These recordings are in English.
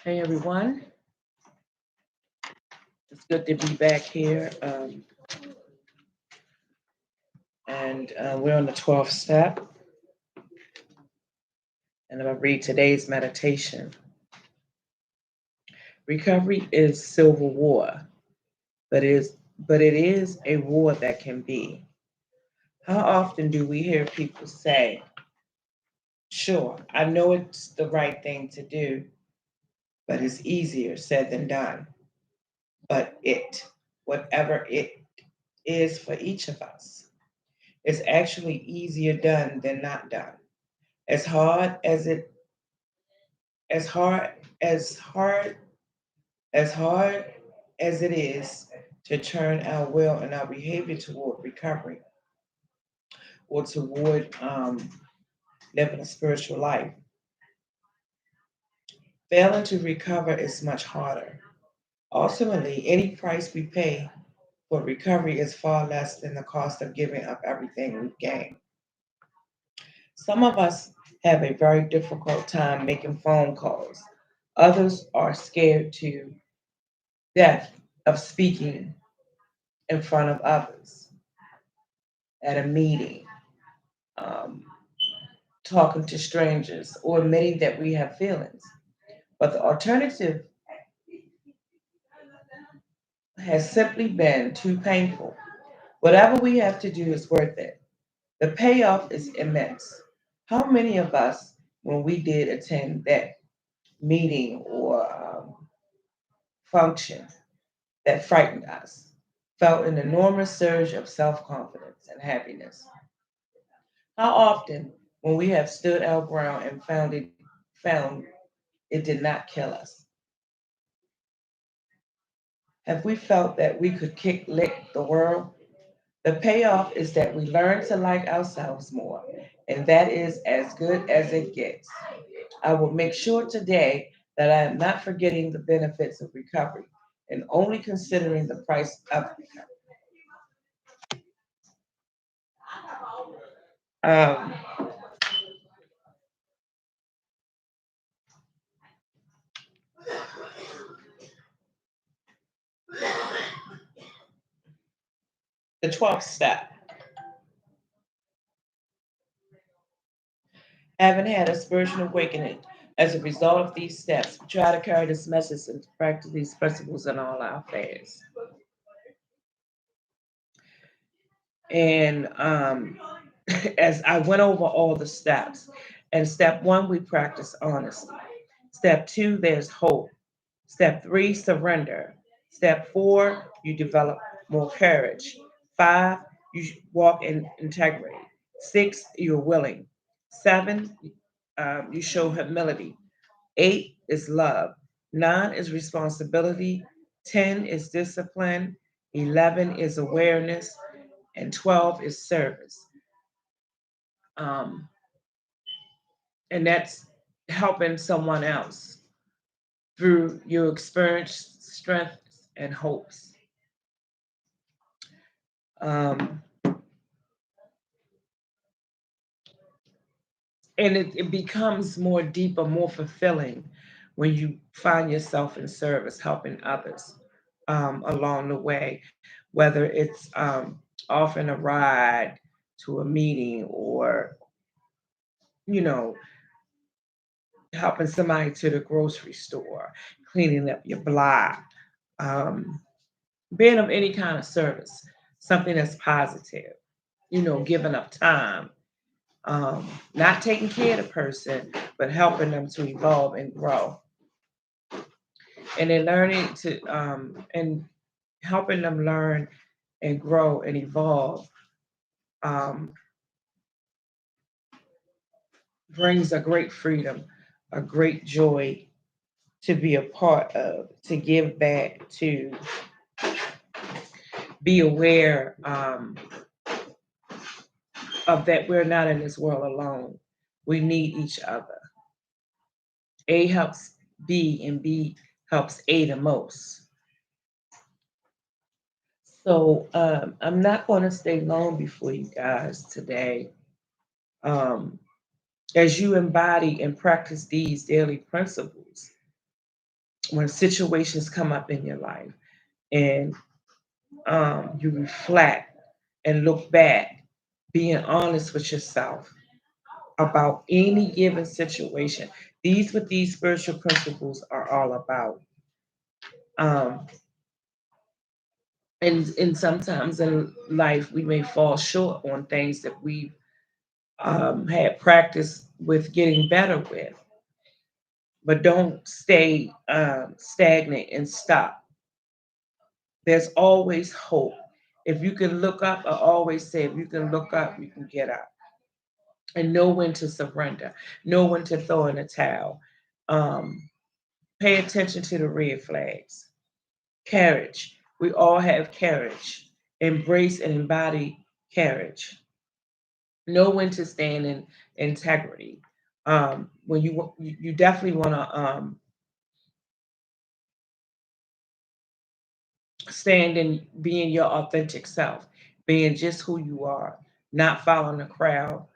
Hey everyone, it's good to be back here. And we're on the 12th step, and I'm going to read today's meditation. Recovery is civil war, but it is a war that can be. How often do we hear people say, "Sure, I know it's the right thing to do, but it's easier said than done." But whatever it is for each of us, is actually easier done than not done. As hard as it as hard as hard as hard as it is to turn our will and our behavior toward recovery or toward living a spiritual life, failing to recover is much harder. Ultimately, any price we pay for recovery is far less than the cost of giving up everything we've gained. Some of us have a very difficult time making phone calls. Others are scared to death of speaking in front of others at a meeting, um, talking to strangers, or admitting that we have feelings. But the alternative has simply been too painful. Whatever we have to do is worth it. The payoff is immense. How many of us, when we did attend that meeting or function that frightened us, felt an enormous surge of self confidence and happiness? How often, when we have stood our ground and found it did not kill us, have we felt that we could kick lick the world? The payoff is that we learn to like ourselves more, and that is as good as it gets. I will make sure today that I am not forgetting the benefits of recovery and only considering the price of recovery. Um, the 12th step. Having had a spiritual awakening as a result of these steps, we try to carry this message and practice these principles in all our affairs. And as I went over all the steps, and step one, we practice honesty. Step two, there's hope. Step three, surrender. Step four, you develop more courage. Five, you walk in integrity. Six, you're willing. Seven, you show humility. Eight is love. Nine is responsibility. 10 is discipline. 11 is awareness. And 12 is service. Um, and that's helping someone else through your experience, strengths, and hopes. Um, and it becomes more deeper, more fulfilling when you find yourself in service, helping others along the way, whether it's offering a ride to a meeting or, you know, helping somebody to the grocery store, cleaning up your block, um, being of any kind of service, something that's positive, giving up time, not taking care of the person, but helping them to evolve and grow. And then learning to, and helping them learn and grow and evolve um, brings a great freedom, a great joy to be a part of, to give back, to be aware of that we're not in this world alone. We need each other. A helps B, and B helps A the most. So I'm not going to stay long before you guys today. Um, as you embody and practice these daily principles, when situations come up in your life and you reflect and look back, being honest with yourself about any given situation. These what these spiritual principles are all about. Um, and sometimes in life we may fall short on things that we had practice with getting better with, but don't stay stagnant and stop. There's always hope. If you can look up, I always say, if you can look up, you can get up. And know when to surrender, know when to throw in a towel. Um, Pay attention to the red flags. Courage. We all have courage. Embrace and embody courage. Know when to stand in integrity. When you definitely want to stand in being your authentic self, being just who you are, not following the crowd,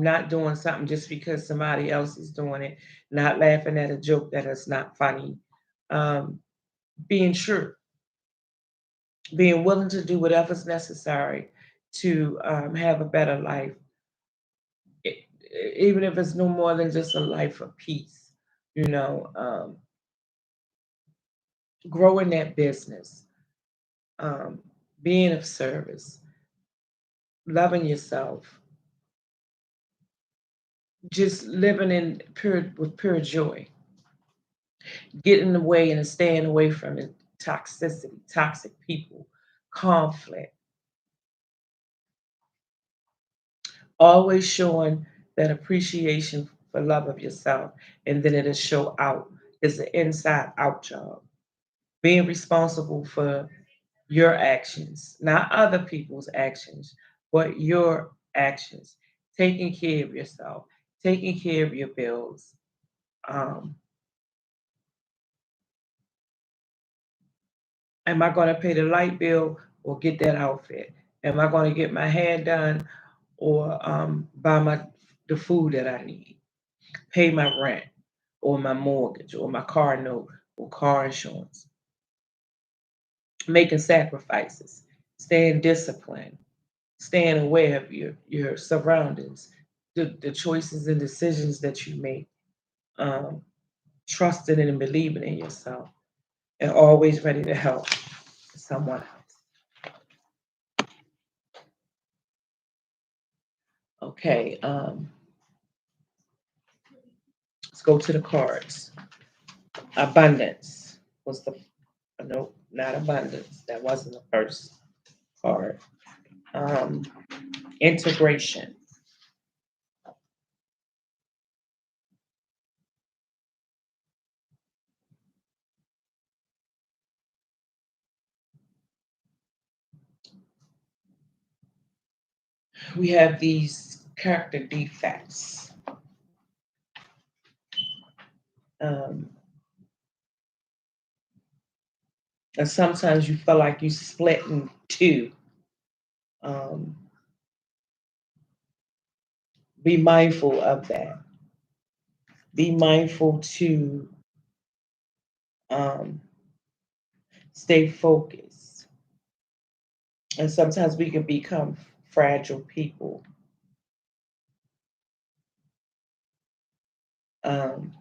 not doing something just because somebody else is doing it, not laughing at a joke that is not funny, um, being true, being willing to do whatever's necessary to have a better life, e- even if it's no more than just a life of peace, you know, growing that business, um, being of service, loving yourself, just living in pure with pure joy, getting away and staying away from it, toxicity, toxic people, conflict, always showing that appreciation for love of yourself, and then it'll show out. It's an inside out job. Being responsible for your actions, not other people's actions, but your actions. Taking care of yourself, taking care of your bills. Um, Am I going to pay the light bill or get that outfit? Am I going to get my hair done or buy the food that I need? Pay my rent or my mortgage or my car note or car insurance? Making sacrifices, staying disciplined, staying aware of your surroundings, the choices and decisions that you make, um, trusting and believing in yourself, and always ready to help someone else. Okay, let's go to the cards. Abundance was the no, not abundance. That wasn't the first card. Um, Integration. We have these character defects. Um, and sometimes you feel like you split in two. Um, be mindful of that. Be mindful to um, stay focused. And sometimes we can become fragile people. Um,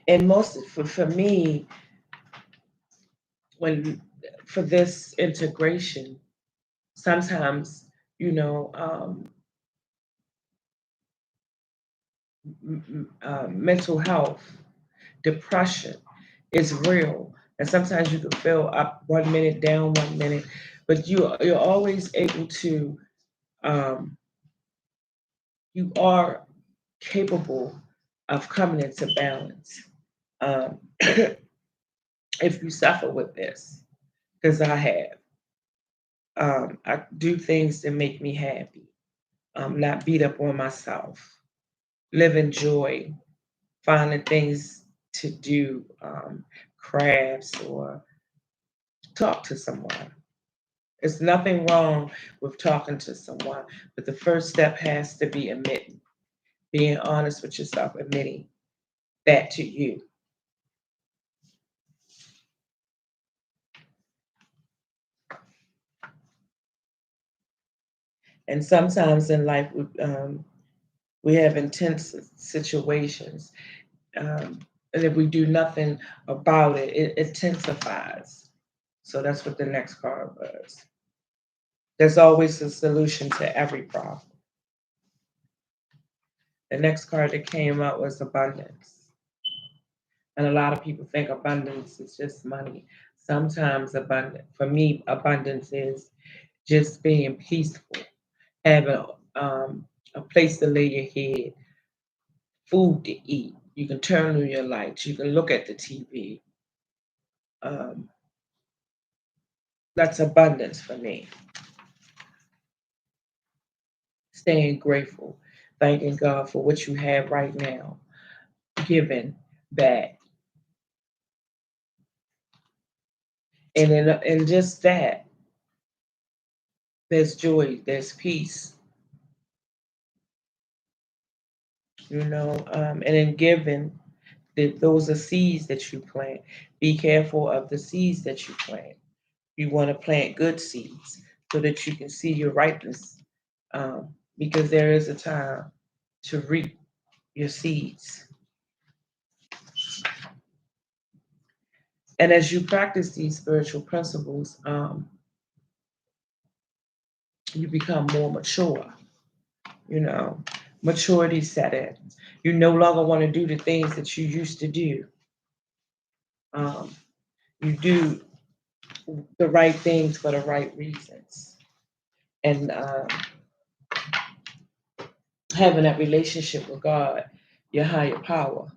and most for me, when for this integration, sometimes you know mental health, depression is real, and sometimes you can feel up 1 minute, down 1 minute, but you're always able to um, you are capable of coming into balance um, if you suffer with this, because I have. I do things that make me happy, not beat up on myself, live in joy, finding things to do, crafts or talk to someone. There's nothing wrong with talking to someone, but the first step has to be admitting, being honest with yourself, admitting that to you. And sometimes in life, we have intense situations. Um, and if we do nothing about it, it intensifies. So that's what the next card was. There's always a solution to every problem. The next card that came out was abundance. And a lot of people think abundance is just money. Sometimes abundance, for me, abundance is just being peaceful, having a place to lay your head, food to eat. You can turn on your lights. You can look at the TV. Um, that's abundance for me. Staying grateful, thanking God for what you have right now, giving back, and in just that, there's joy, there's peace, and in giving, those are seeds that you plant. Be careful of the seeds that you plant. You want to plant good seeds so that you can see your ripeness, because there is a time to reap your seeds. And as you practice these spiritual principles, you become more mature. You know, maturity set in. You no longer want to do the things that you used to do. Um, you do the right things for the right reasons. And having that relationship with God, your higher power.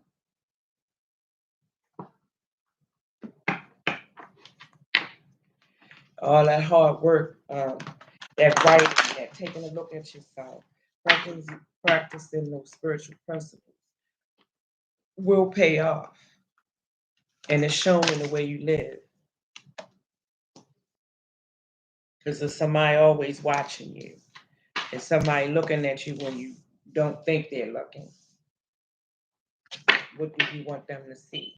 All that hard work, that writing, that taking a look at yourself, practicing those spiritual principles will pay off. And it's shown in the way you live. Because there's somebody always watching you. And somebody looking at you when you don't think they're looking. What do you want them to see?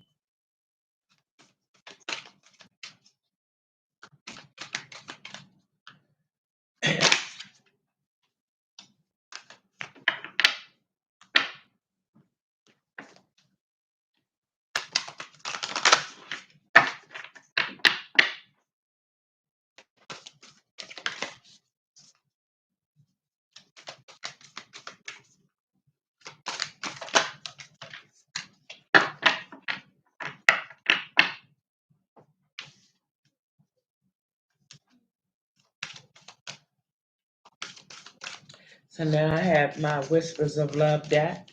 So now I have my whispers of love deck.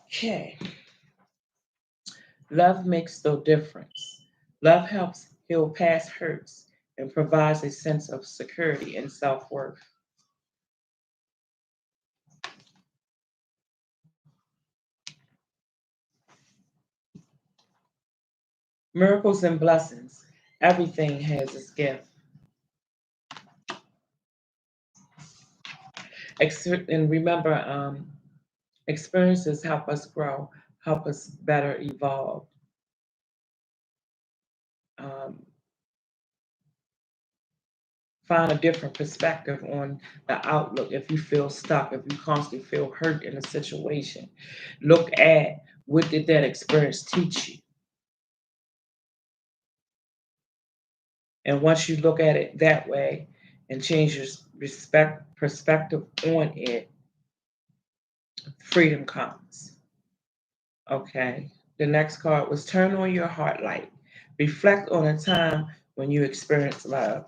Okay. Love makes no difference. Love helps heal past hurts and provides a sense of security and self worth. Miracles and blessings. Everything has its gift. And remember, experiences help us grow, help us better evolve. Um, Find a different perspective on the outlook. If you feel stuck, if you constantly feel hurt in a situation, look at what did that experience teach you. And once you look at it that way and change your perspective on it, freedom comes. Okay. The next card was turn on your heart light. Reflect on a time when you experienced love.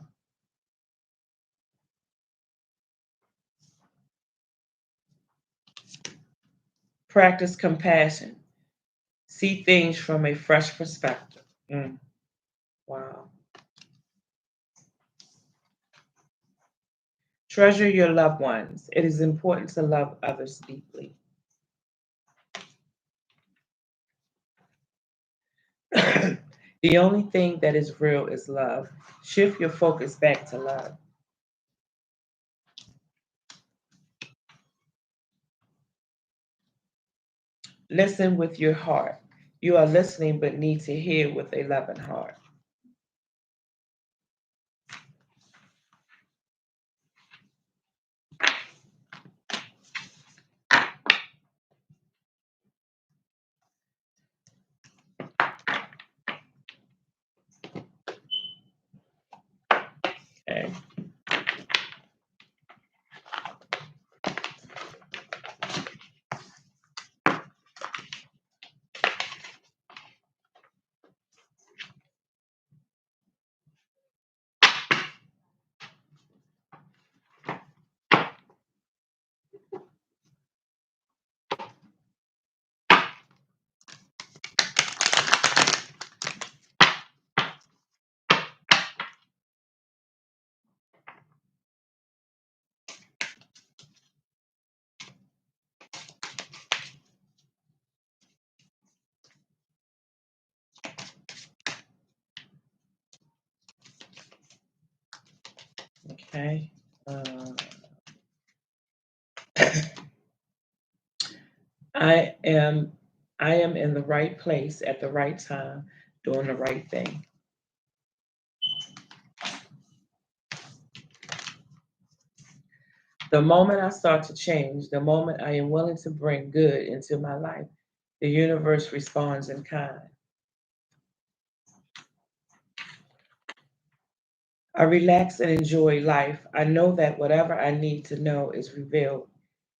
Practice compassion. See things from a fresh perspective. Wow. Treasure your loved ones. It is important to love others deeply. The only thing that is real is love. Shift your focus back to love. Listen with your heart. You are listening but need to hear with a loving heart. Okay. Okay. Uh, I am I am in the right place at the right time, doing the right thing. The moment I start to change, the moment I am willing to bring good into my life, the universe responds in kind. I relax and enjoy life. I know that whatever I need to know is revealed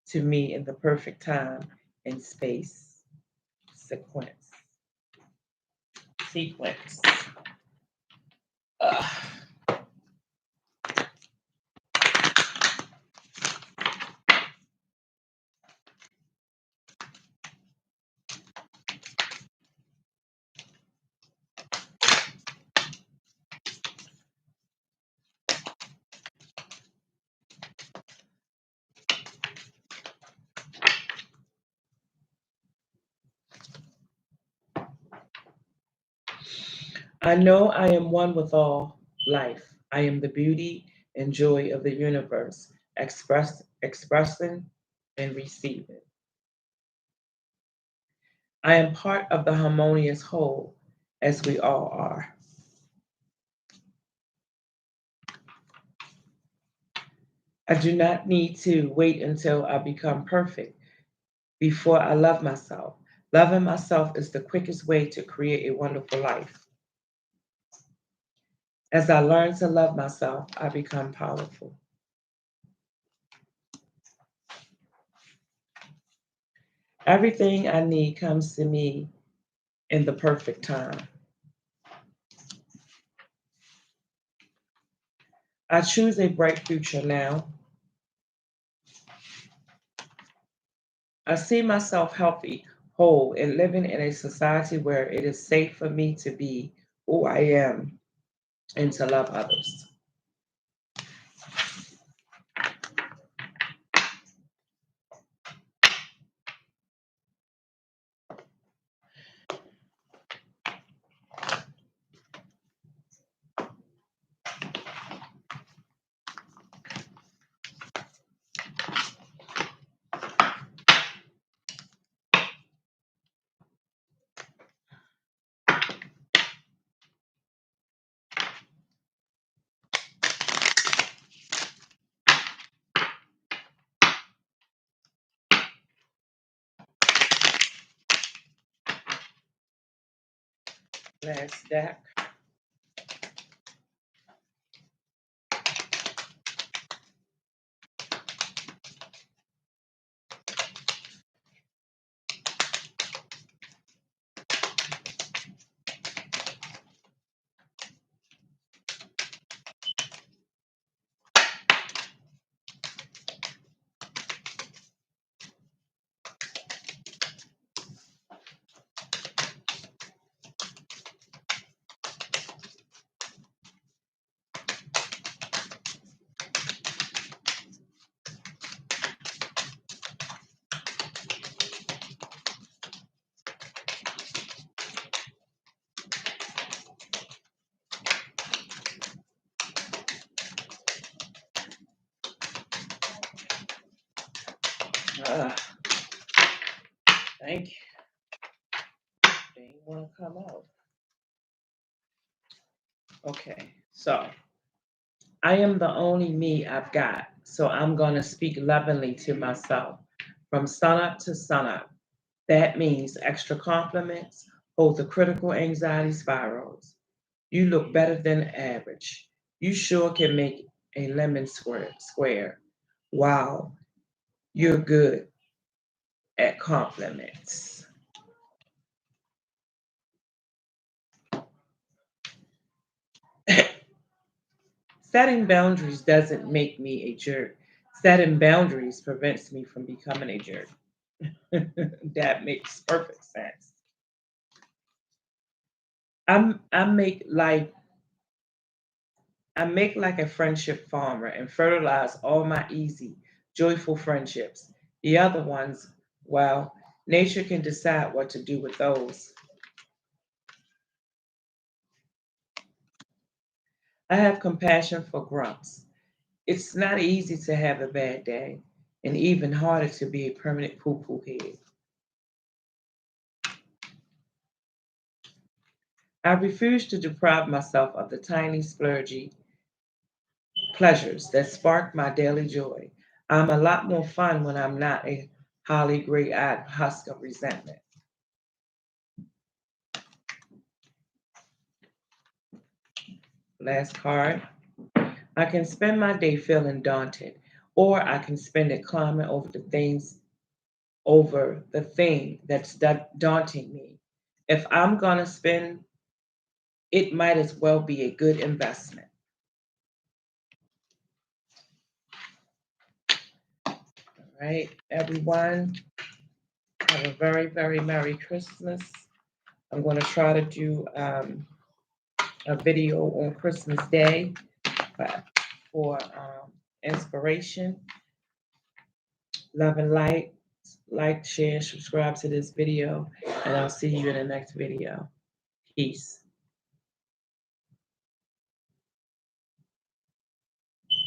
to me in the perfect time and space sequence. Sequence. Ugh. I know I am one with all life. I am the beauty and joy of the universe, expressing and receiving. I am part of the harmonious whole, as we all are. I do not need to wait until I become perfect before I love myself. Loving myself is the quickest way to create a wonderful life. As I learn to love myself, I become powerful. Everything I need comes to me in the perfect time. I choose a bright future now. I see myself healthy, whole, and living in a society where it is safe for me to be who I am and to love others. Last deck. Ah, thank you. want to come out. Okay, so I am the only me I've got, so I'm going to speak lovingly to myself from sunup to sunup. That means extra compliments, hold the critical anxiety spirals. You look better than average. You sure can make a lemon square. Wow, you're good at compliments. Setting boundaries doesn't make me a jerk. Setting boundaries prevents me from becoming a jerk. That makes perfect sense. I make like I make like a friendship farmer and fertilize all my easy, joyful friendships. The other ones, well, nature can decide what to do with those. I have compassion for grumps. It's not easy to have a bad day, and even harder to be a permanent poo poo head. I refuse to deprive myself of the tiny, splurgy pleasures that spark my daily joy. I'm a lot more fun when I'm not a holly gray eyed husk of resentment. Last card. I can spend my day feeling daunted, or I can spend it climbing over the thing that's daunting me. If I'm going to spend, it might as well be a good investment. All right, everyone, have a very, very Merry Christmas. I'm going to try to do a video on Christmas Day for, for inspiration. Love and light. Like, share, subscribe to this video, and I'll see you in the next video. Peace.